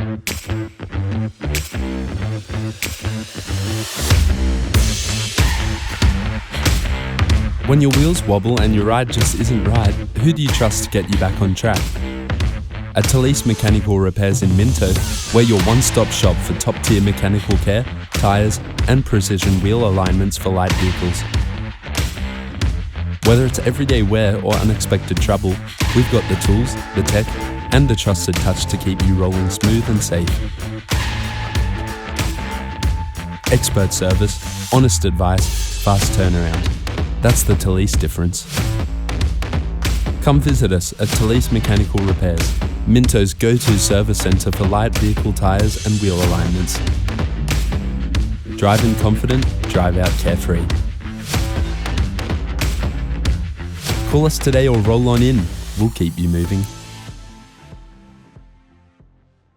When your wheels wobble and your ride just isn't right, who do you trust to get you back on track? At Talese Mechanical Repairs in Minto, we're your one-stop shop for top-tier mechanical care, tyres and precision wheel alignments for light vehicles. Whether it's everyday wear or unexpected trouble, we've got the tools, the tech and the trusted touch to keep you rolling smooth and safe. Expert service, honest advice, fast turnaround. That's the Talese difference. Come visit us at Talese Mechanical Repairs, Minto's go-to service centre for light vehicle tyres and wheel alignments. Drive in confident, drive out carefree. Call us today or roll on in. We'll keep you moving.